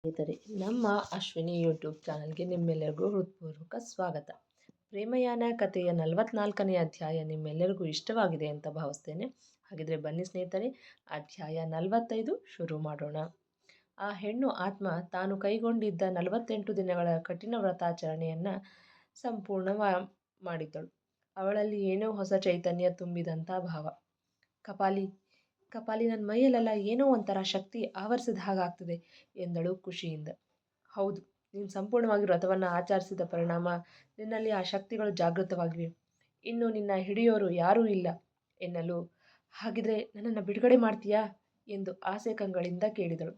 ಸ್ನೇಹಿತರೆ, ನಮ್ಮ ಅಶ್ವಿನಿ ಯೂಟ್ಯೂಬ್ ಚಾನಲ್ಗೆ ನಿಮ್ಮೆಲ್ಲರಿಗೂ ಹೃತ್ಪೂರ್ವಕ ಸ್ವಾಗತ. ಪ್ರೇಮಯಾನ ಕಥೆಯ 44ನೇ ಅಧ್ಯಾಯ ನಿಮ್ಮೆಲ್ಲರಿಗೂ ಇಷ್ಟವಾಗಿದೆ ಅಂತ ಭಾವಿಸ್ತೇನೆ. ಹಾಗಿದ್ರೆ ಬನ್ನಿ ಸ್ನೇಹಿತರೆ, ಅಧ್ಯಾಯ 45 ಶುರು ಮಾಡೋಣ. ಆ ಹೆಣ್ಣು ಆತ್ಮ ತಾನು ಕೈಗೊಂಡಿದ್ದ 48 ದಿನಗಳ ಕಠಿಣ ವ್ರತಾಚರಣೆಯನ್ನು ಸಂಪೂರ್ಣ ಮಾಡಿದ್ದಳು. ಅವಳಲ್ಲಿ ಏನೋ ಹೊಸ ಚೈತನ್ಯ ತುಂಬಿದಂಥ ಭಾವ. ಕಪಾಲಿ ನನ್ನ ಮೈಯಲ್ಲೆಲ್ಲ ಏನೋ ಒಂಥರ ಶಕ್ತಿ ಆವರಿಸಿದ ಹಾಗಾಗ್ತದೆ ಎಂದಳು ಖುಷಿಯಿಂದ. ಹೌದು, ನೀನು ಸಂಪೂರ್ಣವಾಗಿ ವ್ರತವನ್ನು ಆಚರಿಸಿದ ಪರಿಣಾಮ ನಿನ್ನಲ್ಲಿ ಆ ಶಕ್ತಿಗಳು ಜಾಗೃತವಾಗಿವೆ. ಇನ್ನು ನಿನ್ನ ಹಿಡಿಯೋರು ಯಾರೂ ಇಲ್ಲ ಎನ್ನಲು, ಹಾಗಿದ್ರೆ ನನ್ನನ್ನು ಬಿಡುಗಡೆ ಮಾಡ್ತೀಯಾ ಎಂದು ಆಸೆ ಕಂಗಳಿಂದ ಕೇಳಿದಳು.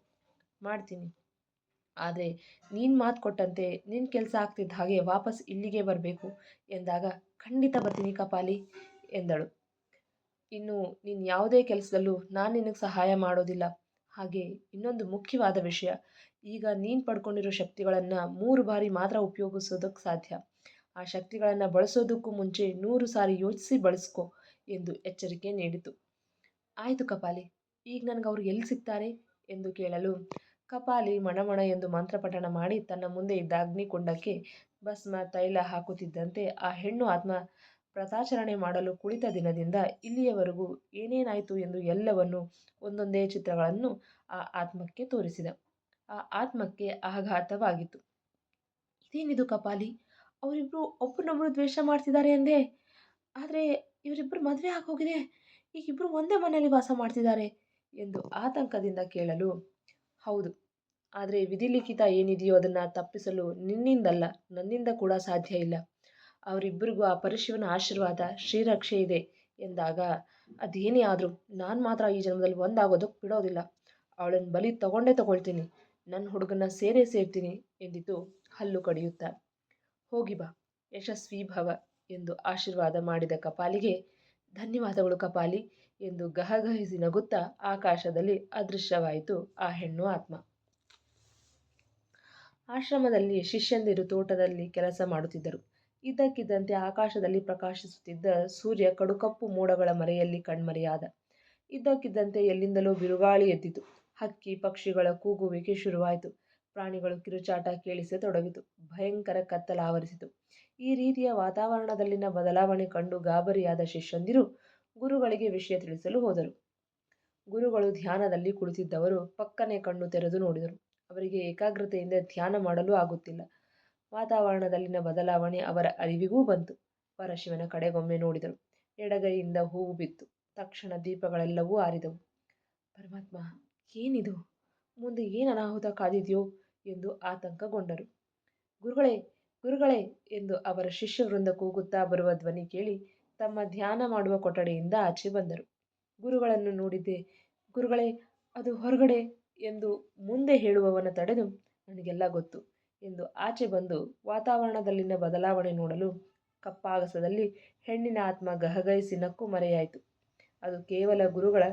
ಮಾಡ್ತೀನಿ, ಆದರೆ ನೀನು ಮಾತು ಕೊಟ್ಟಂತೆ ನಿನ್ನ ಕೆಲಸ ಆಗ್ತಿದ್ದ ಹಾಗೆ ವಾಪಸ್ ಇಲ್ಲಿಗೆ ಬರಬೇಕು ಎಂದಾಗ ಖಂಡಿತ ಬರ್ತೀನಿ ಕಪಾಲಿ ಎಂದಳು. ಇನ್ನು ನೀನು ಯಾವುದೇ ಕೆಲಸದಲ್ಲೂ ನಾನು ನಿನಗೆ ಸಹಾಯ ಮಾಡೋದಿಲ್ಲ. ಹಾಗೆ ಇನ್ನೊಂದು ಮುಖ್ಯವಾದ ವಿಷಯ, ಈಗ ನೀನು ಪಡ್ಕೊಂಡಿರೋ ಶಕ್ತಿಗಳನ್ನು 3 ಬಾರಿ ಮಾತ್ರ ಉಪಯೋಗಿಸೋದಕ್ಕೆ ಸಾಧ್ಯ. ಆ ಶಕ್ತಿಗಳನ್ನು ಬಳಸೋದಕ್ಕೂ ಮುಂಚೆ 100 ಸಾರಿ ಯೋಚಿಸಿ ಬಳಸ್ಕೊ ಎಂದು ಎಚ್ಚರಿಕೆ ನೀಡಿತು. ಆಯಿತು ಕಪಾಲಿ, ಈಗ ನನಗೆ ಅವರು ಎಲ್ಲಿ ಸಿಗ್ತಾರೆ ಎಂದು ಕೇಳಲು, ಕಪಾಲಿ ಮಣಮಣ ಎಂದು ಮಂತ್ರಪಠಣ ಮಾಡಿ ತನ್ನ ಮುಂದೆ ಇದ್ದ ಅಗ್ನಿಕುಂಡಕ್ಕೆ ಭಸ್ಮ ತೈಲ ಹಾಕುತ್ತಿದ್ದಂತೆ ಆ ಹೆಣ್ಣು ಆತ್ಮ ವ್ರತಾಚರಣೆ ಮಾಡಲು ಕುಳಿತ ದಿನದಿಂದ ಇಲ್ಲಿಯವರೆಗೂ ಏನೇನಾಯಿತು ಎಂದು ಎಲ್ಲವನ್ನು ಒಂದೊಂದೇ ಚಿತ್ರಗಳನ್ನು ಆ ಆತ್ಮಕ್ಕೆ ತೋರಿಸಿದ. ಆ ಆತ್ಮಕ್ಕೆ ಆಘಾತವಾಗಿತ್ತು. ಇದೇನಿದು ಕಪಾಲಿ, ಅವರಿಬ್ಬರು ಒಬ್ಬರನ್ನೊಬ್ಬರು ದ್ವೇಷ ಮಾಡ್ತಿದ್ದಾರೆ ಎಂದೇ, ಆದರೆ ಇವರಿಬ್ಬರು ಮದುವೆ ಆಗೋಗಿದೆ, ಈಗ ಇಬ್ಬರು ಒಂದೇ ಮನೆಯಲ್ಲಿ ವಾಸ ಮಾಡ್ತಿದ್ದಾರೆ ಎಂದು ಆತಂಕದಿಂದ ಕೇಳಲು, ಹೌದು, ಆದರೆ ವಿಧಿಲಿಖಿತ ಏನಿದೆಯೋ ಅದನ್ನು ತಪ್ಪಿಸಲು ನಿನ್ನಿಂದಲ್ಲ ನನ್ನಿಂದ ಕೂಡ ಸಾಧ್ಯ ಇಲ್ಲ. ಅವರಿಬ್ಬರಿಗೂ ಆ ಪರಶಿವನ ಆಶೀರ್ವಾದ ಶ್ರೀರಕ್ಷೆ ಇದೆ ಎಂದಾಗ ಅದೇನೇ ಆದರೂ ನಾನು ಮಾತ್ರ ಈ ಜನ್ಮದಲ್ಲಿ ಒಂದಾಗೋದಕ್ಕೆ ಬಿಡೋದಿಲ್ಲ. ಅವಳನ್ನು ಬಲಿ ತಗೊಳ್ತೀನಿ, ನನ್ನ ಹುಡುಗನ ಸೇರ್ತೀನಿ ಎಂದಿತು ಹಲ್ಲು ಕಡಿಯುತ್ತಾ. ಹೋಗಿ ಬಾ, ಯಶಸ್ವಿ ಭವ ಎಂದು ಆಶೀರ್ವಾದ ಮಾಡಿದ ಕಪಾಲಿಗೆ, ಧನ್ಯವಾದಗಳು ಕಪಾಲಿ ಎಂದು ಗಹಗಹಿಸಿ ನಗುತ್ತಾ ಆಕಾಶದಲ್ಲಿ ಅದೃಶ್ಯವಾಯಿತು ಆ ಹೆಣ್ಣು ಆತ್ಮ. ಆಶ್ರಮದಲ್ಲಿ ಶಿಷ್ಯಂದಿರು ತೋಟದಲ್ಲಿ ಕೆಲಸ ಮಾಡುತ್ತಿದ್ದರು. ಇದ್ದಕ್ಕಿದ್ದಂತೆ ಆಕಾಶದಲ್ಲಿ ಪ್ರಕಾಶಿಸುತ್ತಿದ್ದ ಸೂರ್ಯ ಕಡುಕಪ್ಪು ಮೋಡಗಳ ಮರೆಯಲ್ಲಿ ಕಣ್ಮರೆಯಾದ. ಇದ್ದಕ್ಕಿದ್ದಂತೆ ಎಲ್ಲಿಂದಲೋ ಬಿರುಗಾಳಿ ಎದ್ದಿತು. ಹಕ್ಕಿ ಪಕ್ಷಿಗಳ ಕೂಗುವಿಕೆ ಶುರುವಾಯಿತು. ಪ್ರಾಣಿಗಳು ಕಿರುಚಾಟ ಕೇಳಿಸತೊಡಗಿತು. ಭಯಂಕರ ಕತ್ತಲ ಆವರಿಸಿತು. ಈ ರೀತಿಯ ವಾತಾವರಣದಲ್ಲಿನ ಬದಲಾವಣೆ ಕಂಡು ಗಾಬರಿಯಾದ ಶಿಷ್ಯಂದಿರು ಗುರುಗಳಿಗೆ ವಿಷಯ ತಿಳಿಸಲು ಹೋದರು. ಗುರುಗಳು ಧ್ಯಾನದಲ್ಲಿ ಕುಳಿತಿದ್ದವರು ಪಕ್ಕನೆ ಕಣ್ಣು ತೆರೆದು ನೋಡಿದರು. ಅವರಿಗೆ ಏಕಾಗ್ರತೆಯಿಂದ ಧ್ಯಾನ ಮಾಡಲು ಆಗುತ್ತಿಲ್ಲ. ವಾತಾವರಣದಲ್ಲಿನ ಬದಲಾವಣೆ ಅವರ ಅರಿವಿಗೂ ಬಂತು. ಪರಶಿವನ ಕಡೆಗೊಮ್ಮೆ ನೋಡಿದರು. ಎಡಗೈಯಿಂದ ಹೂವು ಬಿತ್ತು. ತಕ್ಷಣ ದೀಪಗಳೆಲ್ಲವೂ ಆರಿದವು. ಪರಮಾತ್ಮ, ಏನಿದು, ಮುಂದೆ ಏನು ಅನಾಹುತ ಕಾದಿದೆಯೋ ಎಂದು ಆತಂಕಗೊಂಡರು. ಗುರುಗಳೇ ಗುರುಗಳೇ ಎಂದು ಅವರ ಶಿಷ್ಯವೃಂದ ಕೂಗುತ್ತಾ ಬರುವ ಧ್ವನಿ ಕೇಳಿ ತಮ್ಮ ಧ್ಯಾನ ಮಾಡುವ ಕೊಠಡಿಯಿಂದ ಆಚೆ ಬಂದರು. ಗುರುಗಳನ್ನು ನೋಡಿದ್ದೆ ಗುರುಗಳೇ, ಅದು ಹೊರಗಡೆ ಎಂದು ಮುಂದೆ ಹೇಳುವವನ ತಡೆದು, ನನಗೆಲ್ಲ ಗೊತ್ತು ಎಂದು ಆಚೆ ಬಂದು ವಾತಾವರಣದಲ್ಲಿನ ಬದಲಾವಣೆ ನೋಡಲು ಕಪ್ಪಾಗಸದಲ್ಲಿ ಹೆಣ್ಣಿನ ಆತ್ಮ ಗಹಗಹಿಸಿ ನಕ್ಕು ಮರೆಯಾಯಿತು. ಅದು ಕೇವಲ ಗುರುಗಳ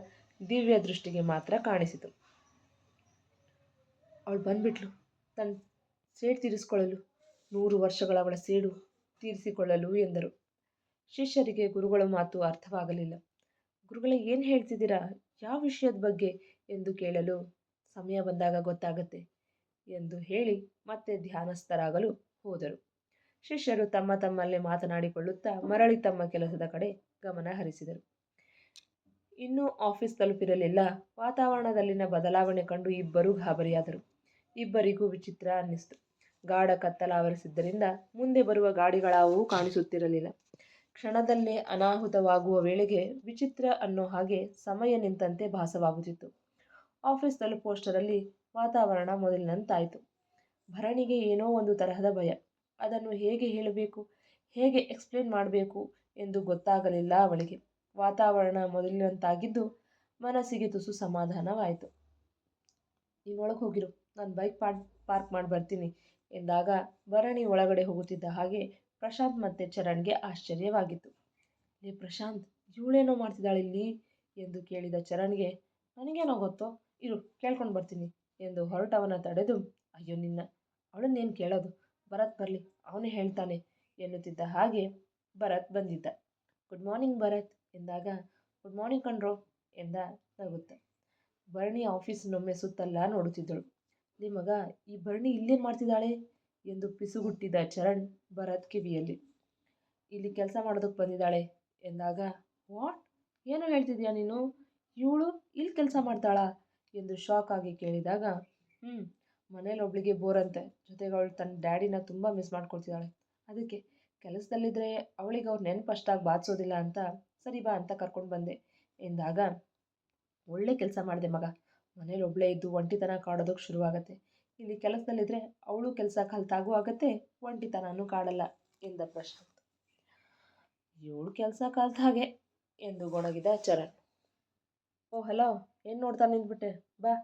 ದಿವ್ಯ ದೃಷ್ಟಿಗೆ ಮಾತ್ರ ಕಾಣಿಸಿತು. ಅವಳು ಬಂದ್ಬಿಟ್ಲು, ತನ್ನ ಸೇಡು ತೀರಿಸಿಕೊಳ್ಳಲು, 100 ವರ್ಷಗಳ ಅವಳ ಸೇಡು ತೀರಿಸಿಕೊಳ್ಳಲು ಎಂದರು. ಶಿಷ್ಯರಿಗೆ ಗುರುಗಳ ಮಾತು ಅರ್ಥವಾಗಲಿಲ್ಲ. ಗುರುಗಳೇ, ಏನು ಹೇಳ್ತಿದ್ದೀರಾ, ಯಾವ ವಿಷಯದ ಬಗ್ಗೆ ಎಂದು ಕೇಳಲು, ಸಮಯ ಬಂದಾಗ ಗೊತ್ತಾಗತ್ತೆ ಎಂದು ಹೇಳಿ ಮತ್ತೆ ಧ್ಯಾನಸ್ಥರಾಗಲು ಹೋದರು. ಶಿಷ್ಯರು ತಮ್ಮ ತಮ್ಮಲ್ಲೇ ಮಾತನಾಡಿಕೊಳ್ಳುತ್ತಾ ಮರಳಿ ತಮ್ಮ ಕೆಲಸದ ಕಡೆ ಗಮನ ಹರಿಸಿದರು. ಇನ್ನೂ ಆಫೀಸ್ ತಲುಪಿರಲಿಲ್ಲ. ವಾತಾವರಣದಲ್ಲಿನ ಬದಲಾವಣೆ ಕಂಡು ಇಬ್ಬರೂ ಗಾಬರಿಯಾದರು. ಇಬ್ಬರಿಗೂ ವಿಚಿತ್ರ ಅನ್ನಿಸ್ತು. ಗಾಢ ಕತ್ತಲ ಆವರಿಸಿದ್ದರಿಂದ ಮುಂದೆ ಬರುವ ಗಾಡಿಗಳಾವೂ ಕಾಣಿಸುತ್ತಿರಲಿಲ್ಲ. ಕ್ಷಣದಲ್ಲೇ ಅನಾಹುತವಾಗುವ ವೇಳೆಗೆ ವಿಚಿತ್ರ ಅನ್ನೋ ಹಾಗೆ ಸಮಯ ನಿಂತಂತೆ ಭಾಸವಾಗುತ್ತಿತ್ತು. ಆಫೀಸ್ ತಲುಪುವಷ್ಟರಲ್ಲಿ ವಾತಾವರಣ ಮೊದಲಿನಂತಾಯಿತು. ಭರಣಿಗೆ ಏನೋ ಒಂದು ತರಹದ ಭಯ. ಅದನ್ನು ಹೇಗೆ ಹೇಳಬೇಕು, ಹೇಗೆ ಎಕ್ಸ್ಪ್ಲೇನ್ ಮಾಡಬೇಕು ಎಂದು ಗೊತ್ತಾಗಲಿಲ್ಲ ಅವಳಿಗೆ. ವಾತಾವರಣ ಮೊದಲಿನಂತಾಗಿದ್ದು ಮನಸ್ಸಿಗೆ ತುಸು ಸಮಾಧಾನವಾಯಿತು. ನೀನೊಳಗೆ ಹೋಗಿರು, ನಾನು ಬೈಕ್ ಪಾರ್ಕ್ ಮಾಡಿ ಬರ್ತೀನಿ ಎಂದಾಗ ಭರಣಿ ಒಳಗಡೆ ಹೋಗುತ್ತಿದ್ದ ಹಾಗೆ ಪ್ರಶಾಂತ್ ಮತ್ತು ಚರಣ್ಗೆ ಆಶ್ಚರ್ಯವಾಗಿತ್ತು. ಲೇ ಪ್ರಶಾಂತ್, ಇವಳೇನೋ ಮಾಡ್ತಿದ್ದಾಳಿಲ್ಲಿ ಎಂದು ಕೇಳಿದ ಚರಣ್ಗೆ, ನನಗೇನೋ ಗೊತ್ತೋ, ಇರು ಕೇಳ್ಕೊಂಡು ಬರ್ತೀನಿ ಎಂದು ಹೊರಟವನ ತಡೆದು, ಅಯ್ಯೋ ನಿನ್ನ, ಅವಳನ್ನೇನು ಕೇಳೋದು, ಭರತ್ ಬರಲಿ, ಅವನೇ ಹೇಳ್ತಾನೆ ಎನ್ನುತ್ತಿದ್ದ ಹಾಗೆ ಭರತ್ ಬಂದಿದ್ದ. ಗುಡ್ ಮಾರ್ನಿಂಗ್ ಭರತ್ ಎಂದಾಗ, ಗುಡ್ ಮಾರ್ನಿಂಗ್ ಕಣ್ರೋ ಎಂದ ನಗುತ್ತ. ಭರಣಿ ಆಫೀಸಿನೊಮ್ಮೆ ಸುತ್ತೆಲ್ಲ ನೋಡುತ್ತಿದ್ದಳು. ಲೇ ಮಗ, ಈ ಭರಣಿ ಇಲ್ಲೇನು ಮಾಡ್ತಿದ್ದಾಳೆ ಎಂದು ಪಿಸುಗುಟ್ಟಿದ ಚರಣ್ ಭರತ್ ಕಿವಿಯಲ್ಲಿ. ಇಲ್ಲಿ ಕೆಲಸ ಮಾಡೋದಕ್ಕೆ ಬಂದಿದ್ದಾಳೆ ಎಂದಾಗ, ವಾಟ್, ಏನು ಹೇಳ್ತಿದ್ಯಾ ನೀನು? ಇವಳು ಇಲ್ಲಿ ಕೆಲಸ ಮಾಡ್ತಾಳಾ ಎಂದು ಶಾಕ್ ಆಗಿ ಕೇಳಿದಾಗ, ಹ್ಞೂ, ಮನೇಲಿ ಒಬ್ಳಿಗೆ ಬೋರ್ ಅಂತೆ, ಜೊತೆಗೆ ಅವಳು ತನ್ನ ಡ್ಯಾಡಿನ ತುಂಬ ಮಿಸ್ ಮಾಡ್ಕೊಳ್ತಿದ್ದಾಳೆ. ಅದಕ್ಕೆ ಕೆಲಸದಲ್ಲಿದ್ದರೆ ಅವಳಿಗೆ ಅವ್ರ ನೆನಪು ಅಷ್ಟಾಗಿ ಬಾಧಿಸೋದಿಲ್ಲ ಅಂತ ಸರಿ ಬಾ ಅಂತ ಕರ್ಕೊಂಡು ಬಂದೆ ಎಂದಾಗ, ಒಳ್ಳೆ ಕೆಲಸ ಮಾಡಿದೆ ಮಗ. ಮನೇಲಿ ಒಬ್ಬಳೇ ಇದ್ದು ಒಂಟಿತನ ಕಾಡೋದಕ್ಕೆ ಶುರುವಾಗತ್ತೆ. ಇಲ್ಲಿ ಕೆಲಸದಲ್ಲಿದ್ದರೆ ಅವಳು ಕೆಲಸ ಕಲ್ತಾಗೂ ಆಗತ್ತೆ, ಒಂಟಿತನನೂ ಕಾಡಲ್ಲ ಎಂದ ಪ್ರಶಾಂತ್. ಇವಳು ಕೆಲಸ ಕಲ್ತ ಹಾಗೆ ಎಂದು ಗೊಣಗಿದ ಚರಣ್. ಓ ಹಲೋ, ಏನು ನೋಡ್ತಾ ನಿಂತ್ಬಿಟ್ಟೆ, ಬಾ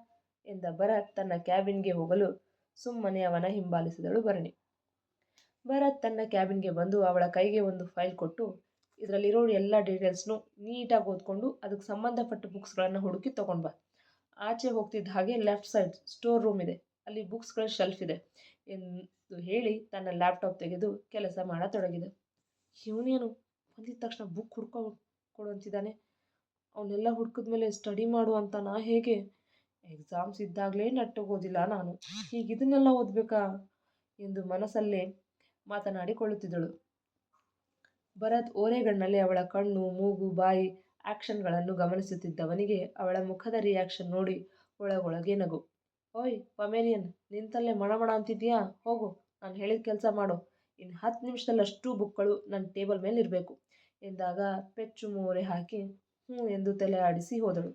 ಎಂದ ಭರತ್ ತನ್ನ ಕ್ಯಾಬಿನ್ಗೆ ಹೋಗಲು ಸುಮ್ಮನೆ ಅವನ ಹಿಂಬಾಲಿಸಿದಳು ಭರಣಿ. ಭರತ್ ತನ್ನ ಕ್ಯಾಬಿನ್ಗೆ ಬಂದು ಅವಳ ಕೈಗೆ ಒಂದು ಫೈಲ್ ಕೊಟ್ಟು, ಇದರಲ್ಲಿರೋ ಎಲ್ಲ ಡೀಟೇಲ್ಸ್ನು ನೀಟಾಗಿ ಓದ್ಕೊಂಡು ಅದಕ್ಕೆ ಸಂಬಂಧಪಟ್ಟ ಬುಕ್ಸ್ಗಳನ್ನು ಹುಡುಕಿ ತೊಗೊಂಡು ಬಾ. ಆಚೆ ಹೋಗ್ತಿದ್ದ ಹಾಗೆ ಲೆಫ್ಟ್ ಸೈಡ್ ಸ್ಟೋರ್ ರೂಮ್ ಇದೆ, ಅಲ್ಲಿ ಬುಕ್ಸ್ಗಳ ಶೆಲ್ಫ್ ಇದೆ ಎಂದು ಹೇಳಿ ತನ್ನ ಲ್ಯಾಪ್ಟಾಪ್ ತೆಗೆದು ಕೆಲಸ ಮಾಡತೊಡಗಿದ. ಇವನೇನು ಬಂದಿದ ತಕ್ಷಣ ಬುಕ್ ಕೊಡು ಅಂತಿದ್ದಾನೆ. ಅವನ್ನೆಲ್ಲ ಹುಡುಕಿದ್ಮೇಲೆ ಸ್ಟಡಿ ಮಾಡು ಅಂತಾನಾ ಹೇಗೆ? ಎಕ್ಸಾಮ್ಸ್ ಇದ್ದಾಗಲೇ ನೆಟ್ಟಗೋದಿಲ್ಲ ನಾನು, ಈಗ ಇದನ್ನೆಲ್ಲ ಓದಬೇಕಾ ಎಂದು ಮನಸ್ಸಲ್ಲೇ ಮಾತನಾಡಿಕೊಳ್ಳುತ್ತಿದ್ದಳು. ಭರತ್ ಓರೆಗಣ್ಣಲ್ಲಿ ಅವಳ ಕಣ್ಣು, ಮೂಗು, ಬಾಯಿ ಆ್ಯಕ್ಷನ್ಗಳನ್ನು ಗಮನಿಸುತ್ತಿದ್ದವನಿಗೆ ಅವಳ ಮುಖದ ರಿಯಾಕ್ಷನ್ ನೋಡಿ ಒಳಗೊಳಗೆ ನಗು. ಓಯ್ ಪಮೇಲಿಯನ್, ನಿಂತಲ್ಲೇ ಮಣಮಣ ಅಂತಿದ್ಯಾ? ಹೋಗು, ನಾನು ಹೇಳಿದ ಕೆಲಸ ಮಾಡು. ಇನ್ನು 10 ನಿಮಿಷದಲ್ಲಿ ಅಷ್ಟೂ ಬುಕ್ಗಳು ನನ್ನ ಟೇಬಲ್ ಮೇಲೆ ಇರಬೇಕು ಎಂದಾಗ ಪೆಚ್ಚು ಮೋರೆ ಹಾಕಿ ಹ್ಞೂ ಎಂದು ತಲೆ ಆಡಿಸಿ ಹೋದಳು.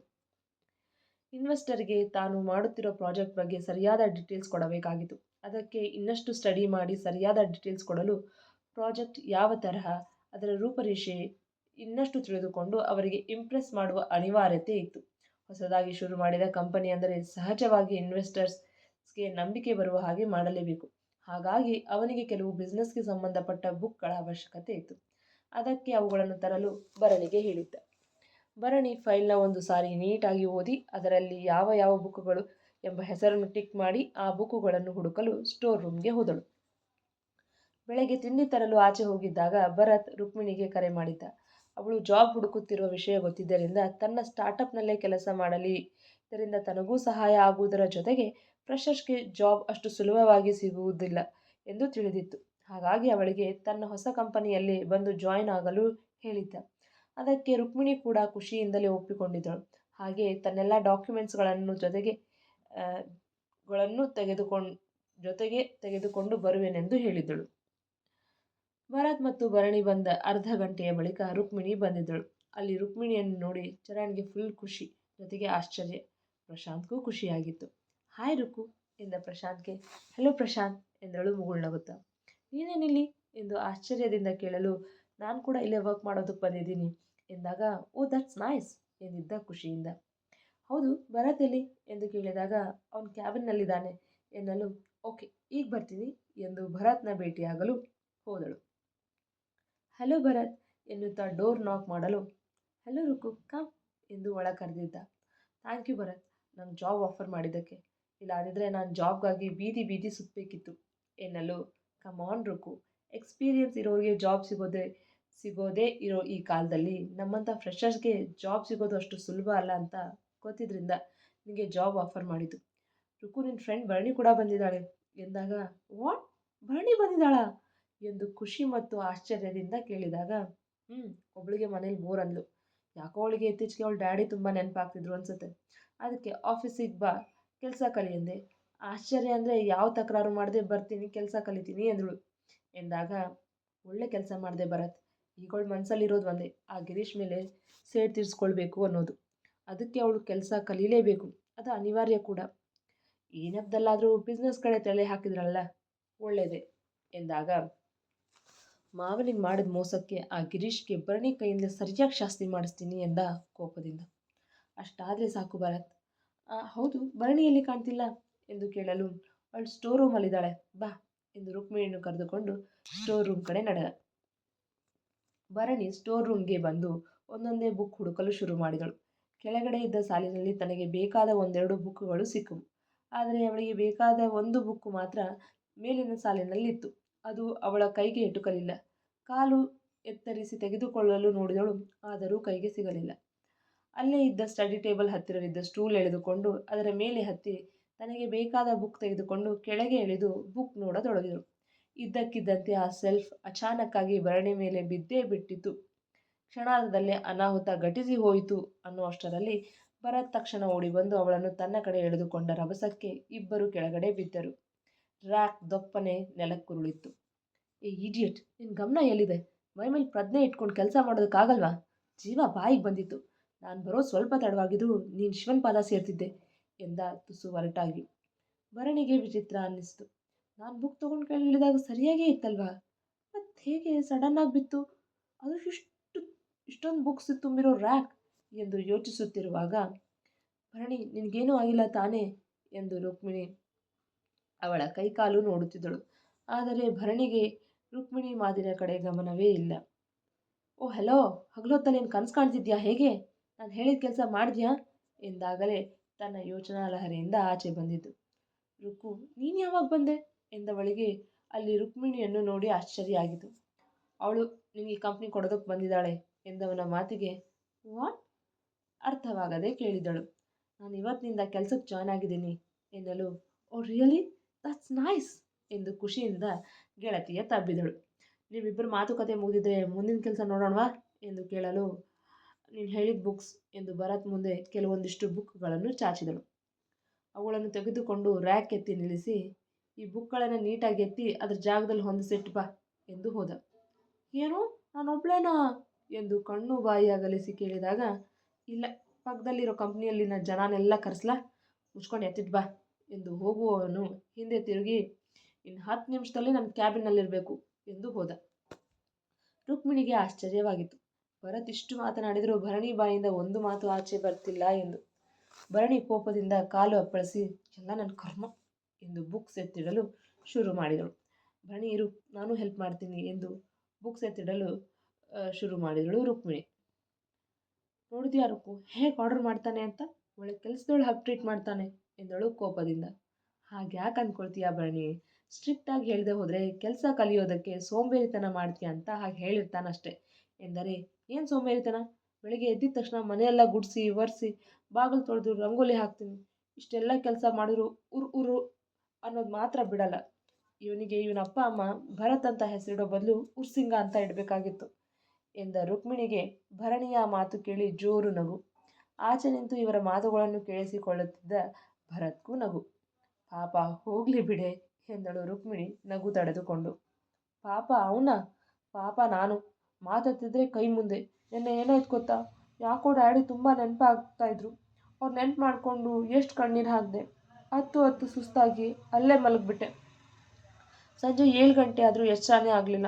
ಇನ್ವೆಸ್ಟರ್ಗೆ ತಾನು ಮಾಡುತ್ತಿರೋ ಪ್ರಾಜೆಕ್ಟ್ ಬಗ್ಗೆ ಸರಿಯಾದ ಡೀಟೇಲ್ಸ್ ಕೊಡಬೇಕಾಗಿತ್ತು. ಅದಕ್ಕೆ ಇನ್ನಷ್ಟು ಸ್ಟಡಿ ಮಾಡಿ ಸರಿಯಾದ ಡೀಟೇಲ್ಸ್ ಕೊಡಲು, ಪ್ರಾಜೆಕ್ಟ್ ಯಾವ ತರಹ, ಅದರ ರೂಪರೇಷೆ ಇನ್ನಷ್ಟು ತಿಳಿದುಕೊಂಡು ಅವರಿಗೆ ಇಂಪ್ರೆಸ್ ಮಾಡುವ ಅನಿವಾರ್ಯತೆ ಇತ್ತು. ಹೊಸದಾಗಿ ಶುರು ಮಾಡಿದ ಕಂಪನಿ ಅಂದರೆ ಸಹಜವಾಗಿ ಇನ್ವೆಸ್ಟರ್ಸ್ಗೆ ನಂಬಿಕೆ ಬರುವ ಹಾಗೆ ಮಾಡಲೇಬೇಕು. ಹಾಗಾಗಿ ಅವನಿಗೆ ಕೆಲವು ಬಿಸ್ನೆಸ್ಗೆ ಸಂಬಂಧಪಟ್ಟ ಬುಕ್ಗಳ ಅವಶ್ಯಕತೆ ಇತ್ತು. ಅದಕ್ಕೆ ಅವುಗಳನ್ನು ತರಲು ಭರಣಿಗೆ ಹೇಳಿದ್ದ. ಭರಣಿ ಫೈಲ್ನ ಒಂದು ಸಾರಿ ನೀಟಾಗಿ ಓದಿ ಅದರಲ್ಲಿ ಯಾವ ಯಾವ ಬುಕ್ಗಳು ಎಂಬ ಹೆಸರನ್ನು ಟಿಕ್ ಮಾಡಿ ಆ ಬುಕ್ಗಳನ್ನು ಹುಡುಕಲು ಸ್ಟೋರ್ ರೂಮ್ಗೆ ಹೋದಳು. ಬೆಳಗ್ಗೆ ತಿಂಡಿ ತರಲು ಆಚೆ ಹೋಗಿದ್ದಾಗ ಭರತ್ ರುಕ್ಮಿಣಿಗೆ ಕರೆ ಮಾಡಿದ್ದ. ಅವಳು ಜಾಬ್ ಹುಡುಕುತ್ತಿರುವ ವಿಷಯ ಗೊತ್ತಿದ್ದರಿಂದ ತನ್ನ ಸ್ಟಾರ್ಟಪ್ನಲ್ಲೇ ಕೆಲಸ ಮಾಡಲಿ, ಇದರಿಂದ ತನಗೂ ಸಹಾಯ ಆಗುವುದರ ಜೊತೆಗೆ ಫ್ರೆಷರ್ಸ್ಗೆ ಜಾಬ್ ಅಷ್ಟು ಸುಲಭವಾಗಿ ಸಿಗುವುದಿಲ್ಲ ಎಂದು ತಿಳಿದಿತ್ತು. ಹಾಗಾಗಿ ಅವಳಿಗೆ ತನ್ನ ಹೊಸ ಕಂಪನಿಯಲ್ಲಿ ಬಂದು ಜಾಯಿನ್ ಆಗಲು ಹೇಳಿದ್ದ. ಅದಕ್ಕೆ ರುಕ್ಮಿಣಿ ಕೂಡ ಖುಷಿಯಿಂದಲೇ ಒಪ್ಪಿಕೊಂಡಿದ್ದಳು. ಹಾಗೆ ತನ್ನೆಲ್ಲ ಡಾಕ್ಯುಮೆಂಟ್ಸ್ಗಳನ್ನು ಜೊತೆಗೆ ತೆಗೆದುಕೊಂಡು ಬರುವೆನೆಂದು ಹೇಳಿದ್ದಳು. ಭರತ್ ಮತ್ತು ಭರಣಿ ಬಂದ ಅರ್ಧ ಗಂಟೆಯ ಬಳಿಕ ರುಕ್ಮಿಣಿ ಬಂದಿದ್ದಳು. ಅಲ್ಲಿ ರುಕ್ಮಿಣಿಯನ್ನು ನೋಡಿ ಚರಣ್ಗೆ ಫುಲ್ ಖುಷಿ, ಜೊತೆಗೆ ಆಶ್ಚರ್ಯ. ಪ್ರಶಾಂತ್ಗೂ ಖುಷಿಯಾಗಿತ್ತು. ಹಾಯ್ ರುಕು ಎಂದ ಪ್ರಶಾಂತ್ಗೆ. ಹಲೋ ಪ್ರಶಾಂತ್ ಎಂದಳು ಮುಗುಳ್ನಗುತ್ತಾ. ನೀನೇನಿಲ್ಲಿ ಎಂದು ಆಶ್ಚರ್ಯದಿಂದ ಕೇಳಲು, ನಾನು ಕೂಡ ಇಲ್ಲೇ ವರ್ಕ್ ಮಾಡೋದಕ್ಕೆ ಬಂದಿದ್ದೀನಿ ಎಂದಾಗ, ಓ ದಟ್ಸ್ ನೈಸ್ ಎಂದಿದ್ದ ಖುಷಿಯಿಂದ. ಹೌದು, ಭರತ್ ಎಲ್ಲಿ ಎಂದು ಕೇಳಿದಾಗ, ಅವನ ಕ್ಯಾಬಿನ್ನಲ್ಲಿದ್ದಾನೆ ಎನ್ನಲು, ಓಕೆ ಈಗ ಬರ್ತೀನಿ ಎಂದು ಭರತ್ನ ಭೇಟಿಯಾಗಲು ಹೋದಳು. ಹಲೋ ಭರತ್ ಎನ್ನುತ್ತಾ ಡೋರ್ ನಾಕ್ ಮಾಡಲು, ಹಲೋ ರುಕು ಕಮ್ ಎಂದು ಒಳ ಕರೆದಿದ್ದ. ಥ್ಯಾಂಕ್ ಯು ಭರತ್, ನಂಗೆ ಜಾಬ್ ಆಫರ್ ಮಾಡಿದ್ದಕ್ಕೆ. ಇಲ್ಲಾಂದಿದ್ರೆ ನಾನು ಜಾಬ್ಗಾಗಿ ಬೀದಿ ಬೀದಿ ಸುತ್ತಬೇಕಿತ್ತು ಎನ್ನಲು, ಕಮ್ ಆನ್ ರುಕು, ಎಕ್ಸ್ಪೀರಿಯನ್ಸ್ ಇರೋರಿಗೆ ಜಾಬ್ ಸಿಗೋದೇ ಇರೋ ಈ ಕಾಲದಲ್ಲಿ ನಮ್ಮಂಥ ಫ್ರೆಷರ್ಸ್ಗೆ ಜಾಬ್ ಸಿಗೋದು ಅಷ್ಟು ಸುಲಭ ಅಲ್ಲ ಅಂತ ಗೊತ್ತಿದ್ರಿಂದ ನಿನಗೆ ಜಾಬ್ ಆಫರ್ ಮಾಡಿದ್ದು. ರುಕು, ನಿನ್ನ ಫ್ರೆಂಡ್ ಭರಣಿ ಕೂಡ ಬಂದಿದ್ದಾಳೆ ಎಂದಾಗ, ವಾಟ್, ಭರಣಿ ಬಂದಿದ್ದಾಳಾ ಎಂದು ಖುಷಿ ಮತ್ತು ಆಶ್ಚರ್ಯದಿಂದ ಕೇಳಿದಾಗ, ಒಬ್ಳಿಗೆ ಮನೇಲಿ ಬೋರ್ ಅಂದ್ಲು. ಯಾಕೋ ಅವಳಿಗೆ ಇತ್ತೀಚೆಗೆ ಅವಳ ಡ್ಯಾಡಿ ತುಂಬ ನೆನಪಾಗ್ತಿದ್ರು ಅನ್ಸುತ್ತೆ. ಅದಕ್ಕೆ ಆಫೀಸಿಗೆ ಬಾ, ಕೆಲಸ ಕಲಿ ಎಂದೆ. ಆಶ್ಚರ್ಯ ಅಂದರೆ ಯಾವ ತಕರಾರು ಮಾಡದೆ ಬರ್ತೀನಿ, ಕೆಲಸ ಕಲಿತೀನಿ ಎಂದಳು. ಎಂದಾಗ, ಒಳ್ಳೆ ಕೆಲಸ ಮಾಡಿದೆ ಭರತ್. ಈಗಳ ಮನಸ್ಸಲ್ಲಿರೋದು ಒಂದೇ, ಆ ಗಿರೀಶ್ ಮೇಲೆ ಸೇಡ್ ತೀರಿಸ್ಕೊಳ್ಬೇಕು ಅನ್ನೋದು. ಅದಕ್ಕೆ ಅವಳು ಕೆಲಸ ಕಲೀಲೇಬೇಕು, ಅದು ಅನಿವಾರ್ಯ ಕೂಡ. ಏನಬ್ದಲ್ಲಾದರೂ ಬಿಸ್ನೆಸ್ ಕಡೆ ತಲೆ ಹಾಕಿದ್ರಲ್ಲ, ಒಳ್ಳೆಯದೇ ಎಂದಾಗ, ಮಾವನಿಗೆ ಮಾಡಿದ ಮೋಸಕ್ಕೆ ಆ ಗಿರೀಶ್ಗೆ ಭರಣಿ ಕೈಯಿಂದ ಸರಿಯಾಗಿ ಶಾಸ್ತಿ ಮಾಡಿಸ್ತೀನಿ ಎಂದ ಕೋಪದಿಂದ. ಅಷ್ಟಾದರೆ ಸಾಕು ಭರತ್. ಹೌದು, ಭರಣಿಯಲ್ಲಿ ಕಾಣ್ತಿಲ್ಲ ಎಂದು ಕೇಳಲು, ಅವಳು ಸ್ಟೋರ್ ರೂಮಲ್ಲಿದ್ದಾಳೆ, ಬಾ ಎಂದು ರುಕ್ಮಿಣಿಯನ್ನು ಕರೆದುಕೊಂಡು ಸ್ಟೋರ್ ರೂಮ್ ಕಡೆ ನಡೆದ. ಭರಣಿ ಸ್ಟೋರ್ ರೂಮ್ಗೆ ಬಂದು ಒಂದೊಂದೇ ಬುಕ್ ಹುಡುಕಲು ಶುರು ಮಾಡಿದಳು. ಕೆಳಗಡೆ ಇದ್ದ ಸಾಲಿನಲ್ಲಿ ತನಗೆ ಬೇಕಾದ ಒಂದೆರಡು ಬುಕ್ಗಳು ಸಿಕ್ಕವು. ಆದರೆ ಅವಳಿಗೆ ಬೇಕಾದ ಒಂದು ಬುಕ್ ಮಾತ್ರ ಮೇಲಿನ ಸಾಲಿನಲ್ಲಿತ್ತು. ಅದು ಅವಳ ಕೈಗೆ ಎಟುಕಲಿಲ್ಲ. ಕಾಲು ಎತ್ತರಿಸಿ ತೆಗೆದುಕೊಳ್ಳಲು ನೋಡಿದಳು, ಆದರೂ ಕೈಗೆ ಸಿಗಲಿಲ್ಲ. ಅಲ್ಲೇ ಇದ್ದ ಸ್ಟಡಿ ಟೇಬಲ್ ಹತ್ತಿರವಿದ್ದ ಸ್ಟೂಲ್ ಎಳೆದುಕೊಂಡು ಅದರ ಮೇಲೆ ಹತ್ತಿ ತನಗೆ ಬೇಕಾದ ಬುಕ್ ತೆಗೆದುಕೊಂಡು ಕೆಳಗೆ ಇಳಿದು ಬುಕ್ ನೋಡತೊಡಗಿದಳು. ಇದ್ದಕ್ಕಿದ್ದಂತೆ ಆ ಸೆಲ್ಫ್ ಅಚಾನಕ್ಕಾಗಿ ಭರಣಿ ಮೇಲೆ ಬಿದ್ದೇ ಬಿಟ್ಟಿತು. ಕ್ಷಣಾರ್ಧದಲ್ಲೇ ಅನಾಹುತ ಘಟಿಸಿ ಹೋಯಿತು ಅನ್ನುವಷ್ಟರಲ್ಲಿ ಭರತ್ ತಕ್ಷಣ ಓಡಿ ಬಂದು ಅವಳನ್ನು ತನ್ನ ಕಡೆ ಎಳೆದುಕೊಂಡ ರಭಸಕ್ಕೆ ಇಬ್ಬರು ಕೆಳಗಡೆ ಬಿದ್ದರು. ರ್ಯಾಕ್ ದೊಪ್ಪನೆ ನೆಲಕ್ಕುರುಳಿತ್ತು. ಏ ಇಡಿಯಟ್, ನಿನ್ನ ಗಮನ ಎಲ್ಲಿದೆ? ಮೈಮೇಲೆ ಪ್ರಜ್ಞೆ ಇಟ್ಕೊಂಡು ಕೆಲಸ ಮಾಡೋದಕ್ಕಾಗಲ್ವಾ? ಜೀವ ಬಾಯಿಗೆ ಬಂದಿತ್ತು. ನಾನು ಬರೋ ಸ್ವಲ್ಪ ತಡವಾಗಿದ್ದು ನೀನು ಶಿವನ್ ಪಾದ ಸೇರ್ತಿದ್ದೆ ಎಂದ ತುಸು ಒರಟಾಗಿ. ಭರಣಿಗೆ ವಿಚಿತ್ರ ಅನ್ನಿಸ್ತು. ನಾನು ಬುಕ್ ತೊಗೊಂಡು ಕೇಳಿದಾಗ ಸರಿಯಾಗೇ ಇತ್ತಲ್ವಾ, ಮತ್ತು ಹೇಗೆ ಸಡನ್ನಾಗಿ ಬಿತ್ತು? ಅದು ಇಷ್ಟೊಂದು ಬುಕ್ಸ್ ತುಂಬಿರೋ ರ್ಯಾಕ್ ಎಂದು ಯೋಚಿಸುತ್ತಿರುವಾಗ, ಭರಣಿ, ನಿನಗೇನೂ ಆಗಿಲ್ಲ ತಾನೇ ಎಂದು ರುಕ್ಮಿಣಿ ಅವಳ ಕೈಕಾಲು ನೋಡುತ್ತಿದ್ದಳು. ಆದರೆ ಭರಣಿಗೆ ರುಕ್ಮಿಣಿ ಮಾತಿನ ಕಡೆ ಗಮನವೇ ಇಲ್ಲ. ಓ ಹೆಲೋ, ಹಗಲೊತ್ತಲ್ಲಿ ನೀನು ಕನಸು ಕಾಣ್ತಿದ್ಯಾ? ಹೇಗೆ? ನಾನು ಹೇಳಿದ ಕೆಲಸ ಮಾಡಿದ್ಯಾ ಎಂದಾಗಲೇ ತನ್ನ ಯೋಚನಾ ಲಹರಿಯಿಂದ ಆಚೆ ಬಂದಿದ್ದು. ರುಕ್ಕು, ನೀನು ಯಾವಾಗ ಬಂದೆ ಎಂದವಳಿಗೆ ಅಲ್ಲಿ ರುಕ್ಮಿಣಿಯನ್ನು ನೋಡಿ ಆಶ್ಚರ್ಯ ಆಗಿತು. ಅವಳು ನಿನಗೆ ಕಂಪ್ನಿ ಕೊಡೋದಕ್ಕೆ ಬಂದಿದ್ದಾಳೆ ಎಂದವನ ಮಾತಿಗೆ ವಾಟ್ ಅರ್ಥವಾಗದೆ ಕೇಳಿದಳು. ನಾನು ಇವತ್ತಿನಿಂದ ಕೆಲಸಕ್ಕೆ ಜಾಯ್ನ್ ಆಗಿದ್ದೀನಿ ಎನ್ನಲು, ಓ ರಿಯಲಿ, ದಟ್ಸ್ ನೈಸ್ ಎಂದು ಖುಷಿಯಿಂದ ಗೆಳತಿಯ ತಬ್ಬಿದಳು. ನೀವಿಬ್ಬರು ಮಾತುಕತೆ ಮುಗಿದಿದ್ರೆ ಮುಂದಿನ ಕೆಲಸ ನೋಡೋಣವಾ ಎಂದು ಕೇಳಲು, ನೀನು ಹೇಳಿದ ಬುಕ್ಸ್ ಎಂದು ಭರತ್ ಮುಂದೆ ಕೆಲವೊಂದಿಷ್ಟು ಬುಕ್ಗಳನ್ನು ಚಾಚಿದಳು. ಅವುಗಳನ್ನು ತೆಗೆದುಕೊಂಡು ರ್ಯಾಕ್ ಎತ್ತಿ ನಿಲ್ಲಿಸಿ, ಈ ಬುಕ್ಗಳನ್ನು ನೀಟಾಗಿ ಎತ್ತಿ ಅದರ ಜಾಗದಲ್ಲಿ ಹೊಂದಿಸಿಟ್ಟು ಬಾ ಎಂದು ಹೋದ. ಏನು, ನಾನೊಬ್ಳೇನಾ ಎಂದು ಕಣ್ಣು ಬಾಯಿ ಅಗಲಿಸಿ ಕೇಳಿದಾಗ, ಇಲ್ಲ, ಪಕ್ಕದಲ್ಲಿರೋ ಕಂಪ್ನಿಯಲ್ಲಿನ ಜನನೆಲ್ಲ ಕರೆಸ್ಲಾ, ಮುಚ್ಕೊಂಡು ಎತ್ತಿಟ್ಟು ಬಾ ಎಂದು ಹೋಗುವವನು ಹಿಂದೆ ತಿರುಗಿ, ಇನ್ನು 10 ನಿಮಿಷದಲ್ಲಿ ನನ್ನ ಕ್ಯಾಬಿನ್ನಲ್ಲಿರಬೇಕು ಎಂದು ಹೋದ. ರುಕ್ಮಿಣಿಗೆ ಆಶ್ಚರ್ಯವಾಗಿತ್ತು. ಭರತ್ ಇಷ್ಟು ಮಾತನಾಡಿದರೂ ಭರಣಿ ಬಾಯಿಂದ ಒಂದು ಮಾತು ಆಚೆ ಬರ್ತಿಲ್ಲ ಎಂದು. ಭರಣಿ ಕೋಪದಿಂದ ಕಾಲು ಅಪ್ಪಳಿಸಿ, ಎಲ್ಲ ನನ್ನ ಕರ್ಮ ಎಂದು ಬುಕ್ಸ್ ಎತ್ತಿಡಲು ಶುರು ಮಾಡಿದಳು. ಭರಣಿ, ಇರು, ನಾನು ಹೆಲ್ಪ್ ಮಾಡ್ತೀನಿ ಎಂದು ಬುಕ್ಸ್ ಎತ್ತಿಡಲು ಶುರು ಮಾಡಿದಳು ರುಕ್ಮಿಣಿ. ನೋಡಿದ್ಯಾ ರುಕ್ಕು, ಹೇಗೆ ಆರ್ಡರ್ ಮಾಡ್ತಾನೆ ಅಂತ? ಒಳ್ಳೆ ಕೆಲಸದವಳು ಹಾಗೆ ಟ್ರೀಟ್ ಮಾಡ್ತಾನೆ ಎಂದಳು ಕೋಪದಿಂದ. ಹಾಗೆ ಯಾಕೆ ಅಂದ್ಕೊಳ್ತೀಯಾ ಭರಣಿ? ಸ್ಟ್ರಿಕ್ಟಾಗಿ ಹೇಳಿದೆ ಹೋದರೆ ಕೆಲಸ ಕಲಿಯೋದಕ್ಕೆ ಸೋಂಬೇರಿತನ ಮಾಡ್ತೀಯ ಅಂತ ಹಾಗೆ ಹೇಳಿರ್ತಾನಷ್ಟೆ. ಎಂದರೆ ಏನು ಸೋಂಬೇರಿತನ? ಬೆಳಿಗ್ಗೆ ಎದ್ದಿದ ತಕ್ಷಣ ಮನೆಯೆಲ್ಲ ಗುಡಿಸಿ ಒರೆಸಿ ಬಾಗಿಲು ತೊಳೆದು ರಂಗೋಲಿ ಹಾಕ್ತೀನಿ. ಇಷ್ಟೆಲ್ಲ ಕೆಲಸ ಮಾಡಿದ್ರು ಉರು ಅನ್ನೋದು ಮಾತ್ರ ಬಿಡಲ್ಲ. ಇವನಿಗೆ ಇವನ ಅಪ್ಪ ಅಮ್ಮ ಭರತ್ ಅಂತ ಹೆಸರಿಡೋ ಬದಲು ಉರ್ಸಿಂಗ ಅಂತ ಇಡಬೇಕಾಗಿತ್ತು ಎಂದ ರುಕ್ಮಿಣಿಗೆ ಭರಣಿಯ ಮಾತು ಕೇಳಿ ಜೋರು ನಗು. ಆಚೆ ನಿಂತು ಇವರ ಮಾತುಗಳನ್ನು ಕೇಳಿಸಿಕೊಳ್ಳುತ್ತಿದ್ದ ಭರತ್ಗೂ ನಗು. ಪಾಪ, ಹೋಗಲಿ ಬಿಡೆ ಎಂದಳು ರುಕ್ಮಿಣಿ ನಗು ತಡೆದುಕೊಂಡು. ಪಾಪ ಅವನ? ಪಾಪ ನಾನು ಮಾತಾಡ್ತಿದ್ರೆ ಕೈ ಮುಂದೆ. ನೆನ್ನೆ ಏನಾಯ್ತು ಗೊತ್ತಾ? ಯಾಕೋ ಡ್ಯಾಡಿ ತುಂಬ ನೆನಪಾಗ್ತಾಯಿದ್ರು. ಅವ್ರು ನೆನ್ಪು ಮಾಡಿಕೊಂಡು ಎಷ್ಟು ಕಣ್ಣೀರು ಹಾಕಿದೆ. ಹತ್ತು ಸುಸ್ತಾಗಿ ಅಲ್ಲೇ ಮಲಗಿಬಿಟ್ಟೆ. ಸಂಜೆ 7 ಗಂಟೆ ಆದರೂ ಎಚ್ಚರನೇ ಆಗಲಿಲ್ಲ.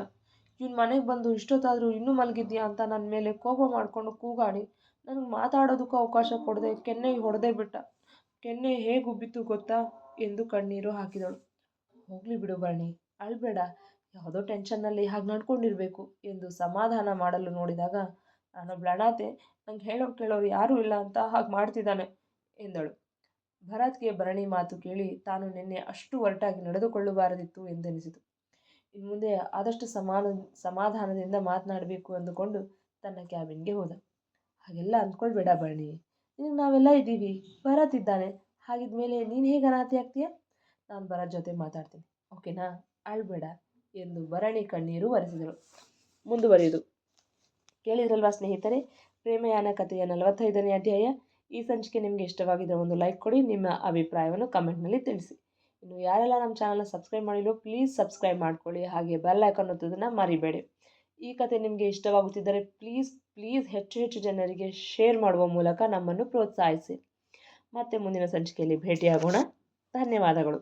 ಇವನು ಮನೆಗೆ ಬಂದು ಇಷ್ಟೊತ್ತಾದರೂ ಇನ್ನೂ ಮಲಗಿದ್ಯಾ ಅಂತ ನನ್ನ ಮೇಲೆ ಕೋಪ ಮಾಡಿಕೊಂಡು ಕೂಗಾಡಿ ನನಗೆ ಮಾತಾಡೋದಕ್ಕೂ ಅವಕಾಶ ಕೊಡದೆ ಕೆನ್ನೆಗೆ ಹೊಡೆದೇ ಬಿಟ್ಟ. ಕೆನ್ನೆ ಹೇಗೆ ಉಬ್ಬಿತು ಗೊತ್ತಾ ಎಂದು ಕಣ್ಣೀರು ಹಾಕಿದಳು. ಹೋಗಲಿ ಬಿಡು ಭರಣಿ, ಅಳ್ಬೇಡ, ಯಾವುದೋ ಟೆನ್ಷನ್ನಲ್ಲಿ ಹಾಗೆ ನಡ್ಕೊಂಡಿರಬೇಕು ಎಂದು ಸಮಾಧಾನ ಮಾಡಲು ನೋಡಿದಾಗ, ನಾನೊಬ್ಳು ಅನಾಥೆ, ನಂಗೆ ಕೇಳೋರು ಯಾರೂ ಇಲ್ಲ ಅಂತ ಹಾಗೆ ಮಾಡ್ತಿದ್ದಾನೆ ಎಂದಳು. ಭರತ್ಗೆ ಭರಣಿ ಮಾತು ಕೇಳಿ ತಾನು ನಿನ್ನೆ ಅಷ್ಟು ಒರಟಾಗಿ ನಡೆದುಕೊಳ್ಳಬಾರದಿತ್ತು ಎಂದೆನಿಸಿತು. ಇನ್ನು ಮುಂದೆ ಆದಷ್ಟು ಸಮಾಧಾನದಿಂದ ಮಾತನಾಡಬೇಕು ಅಂದುಕೊಂಡು ತನ್ನ ಕ್ಯಾಬಿನ್ಗೆ ಹೋದ. ಹಾಗೆಲ್ಲ ಅಂದ್ಕೊಳ್ಬೇಡ ಭರಣಿ, ನಿನಗೆ ನಾವೆಲ್ಲ ಇದ್ದೀವಿ, ಭರತ್ ಇದ್ದಾನೆ. ಹಾಗಿದ್ಮೇಲೆ ನೀನು ಹೇಗೆ ಅನಾಥೆ ಆಗ್ತೀಯ? ನಾನು ಭರತ್ ಜೊತೆ ಮಾತಾಡ್ತೀನಿ, ಓಕೆನಾ? ಅಳ್ಬೇಡ ಎಂದು ಭರಣಿ ಕಣ್ಣೀರು ಒರೆಸಿದಳು. ಮುಂದುವರಿಯುವುದು. ಕೇಳಿದ್ರಲ್ವಾ ಸ್ನೇಹಿತರೆ, ಪ್ರೇಮಯಾನ ಕಥೆಯ 45ನೇ ಅಧ್ಯಾಯ. ಈ ಸಂಚಿಕೆ ನಿಮಗೆ ಇಷ್ಟವಾಗಿದ್ದರೆ ಒಂದು ಲೈಕ್ ಕೊಡಿ, ನಿಮ್ಮ ಅಭಿಪ್ರಾಯವನ್ನು ಕಮೆಂಟ್ನಲ್ಲಿ ತಿಳಿಸಿ. ಇನ್ನು ಯಾರೆಲ್ಲ ನಮ್ಮ ಚಾನಲ್ನ ಸಬ್ಸ್ಕ್ರೈಬ್ ಮಾಡಿಲ್ಲೋ ಪ್ಲೀಸ್ ಸಬ್ಸ್ಕ್ರೈಬ್ ಮಾಡ್ಕೊಳ್ಳಿ, ಹಾಗೆ ಬೆಲ್ ಐಕಾನ್ ಒತ್ತೋದನ್ನು ಮರಿಬೇಡಿ. ಈ ಕಥೆ ನಿಮಗೆ ಇಷ್ಟವಾಗುತ್ತಿದ್ದರೆ ಪ್ಲೀಸ್ ಹೆಚ್ಚು ಜನರಿಗೆ ಶೇರ್ ಮಾಡುವ ಮೂಲಕ ನಮ್ಮನ್ನು ಪ್ರೋತ್ಸಾಹಿಸಿ. ಮತ್ತೆ ಮುಂದಿನ ಸಂಚಿಕೆಯಲ್ಲಿ ಭೇಟಿಯಾಗೋಣ. ಧನ್ಯವಾದಗಳು.